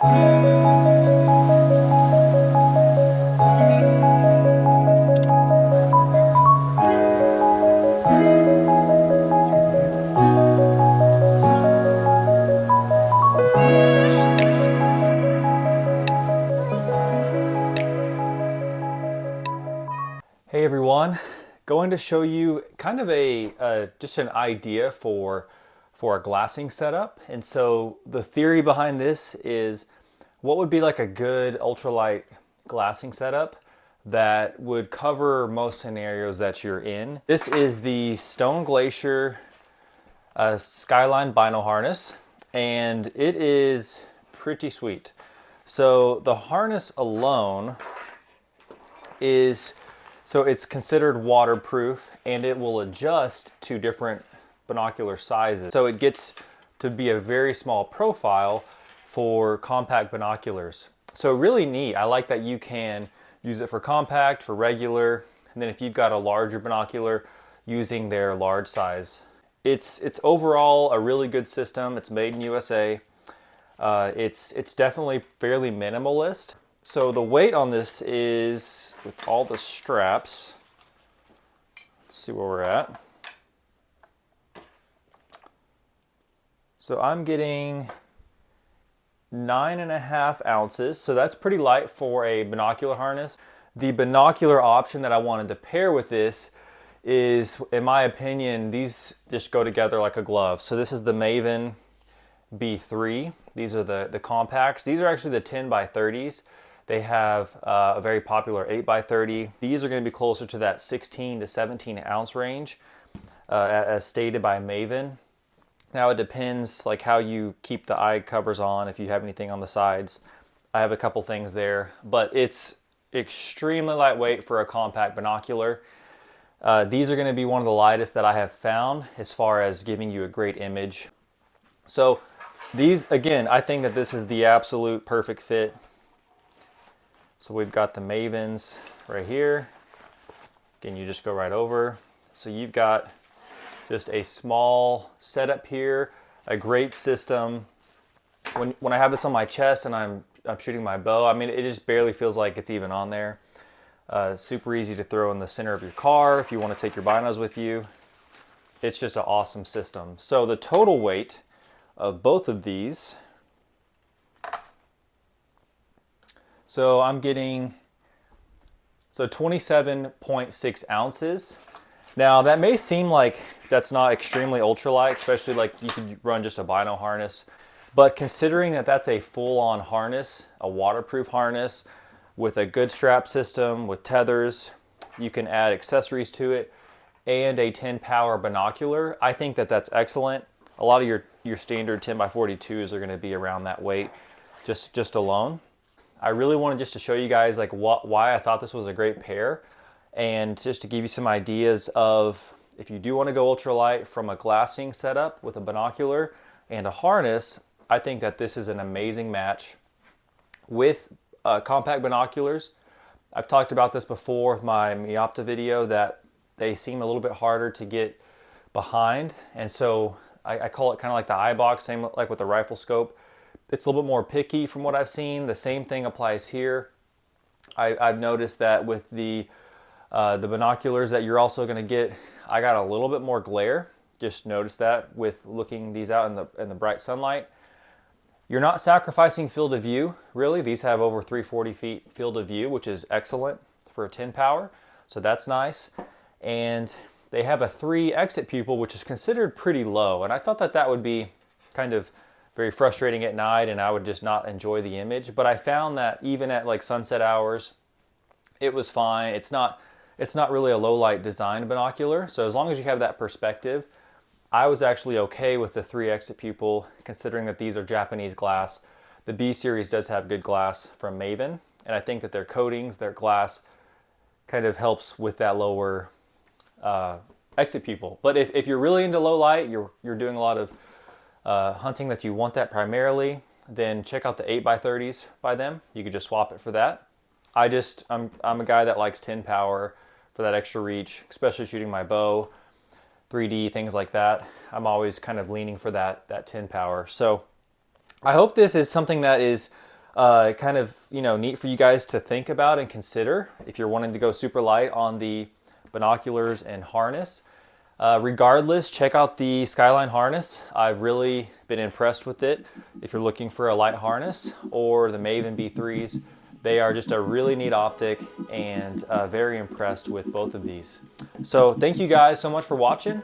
Hey everyone, going to show you kind of just an idea for a glassing setup. And so the theory behind this is what would be like a good ultralight glassing setup that would cover most scenarios that you're in. This is the Stone Glacier Skyline bino harness, and it is pretty sweet. So the harness alone it's considered waterproof, and it will adjust to different binocular sizes. So it gets to be a very small profile for compact binoculars. So really neat. I like that you can use it for compact, for regular, and then if you've got a larger binocular, using their large size. It's overall a really good system. It's made in USA. It's definitely fairly minimalist. So the weight on this is, with all the straps, let's see where we're at. So I'm getting 9.5 ounces. So that's pretty light for a binocular harness. The binocular option that I wanted to pair with this is, in my opinion, these just go together like a glove. So this is the Maven B3. These are the compacts. These are actually the 10 by 30s. They have a very popular 8x30. These are going to be closer to that 16 to 17 ounce range, as stated by Maven. Now it depends like how you keep the eye covers on, if you have anything on the sides. I have a couple things there, but it's extremely lightweight for a compact binocular. These are going to be one of the lightest that I have found as far as giving you a great image. So these, again, I think that this is the absolute perfect fit. So we've got the Mavens right here. Again, you just go right over. So you've got just a small setup here, a great system. When I have this on my chest and I'm shooting my bow, I mean, it just barely feels like it's even on there. Super easy to throw in the center of your car if you want to take your binos with you. It's just an awesome system. So the total weight of both of these, so I'm getting 27.6 ounces. Now that may seem like that's not extremely ultralight, especially like you could run just a bino harness. But considering that that's a full-on harness, a waterproof harness with a good strap system, with tethers, you can add accessories to it, and a 10 power binocular, I think that that's excellent. A lot of your standard 10 by 42s are going to be around that weight just alone. I really wanted just to show you guys like why I thought this was a great pair, and just to give you some ideas of if you do want to go ultralight from a glassing setup with a binocular and a harness, I think that this is an amazing match with compact binoculars. I've talked about this before with my Miopta video, that they seem a little bit harder to get behind, and so I call it kind of like the eye box, same like with the rifle scope. It's a little bit more picky from what I've seen. The same thing applies here. I've noticed that with the binoculars that you're also going to get, I got a little bit more glare. Just noticed that with looking these out in the bright sunlight. You're not sacrificing field of view, really. These have over 340 feet field of view, which is excellent for a 10 power. So that's nice. And they have a 3 exit pupil, which is considered pretty low. And I thought that that would be kind of very frustrating at night, and I would just not enjoy the image. But I found that even at like sunset hours, it was fine. It's not really a low light design binocular. So as long as you have that perspective, I was actually okay with the 3 exit pupil, considering that these are Japanese glass. The B series does have good glass from Maven, and I think that their coatings, their glass, kind of helps with that lower exit pupil. But if you're really into low light, you're doing a lot of hunting that you want that primarily, then check out the 8x30s by them. You could just swap it for that. I'm a guy that likes 10 power for that extra reach, especially shooting my bow, 3D, things like that. I'm always kind of leaning for that 10 power. So I hope this is something that is kind of, you know, neat for you guys to think about and consider if you're wanting to go super light on the binoculars and harness. Regardless, check out the Skyline harness. I've really been impressed with it. If you're looking for a light harness, or the Maven B3s, they are just a really neat optic, and very impressed with both of these. So thank you guys so much for watching.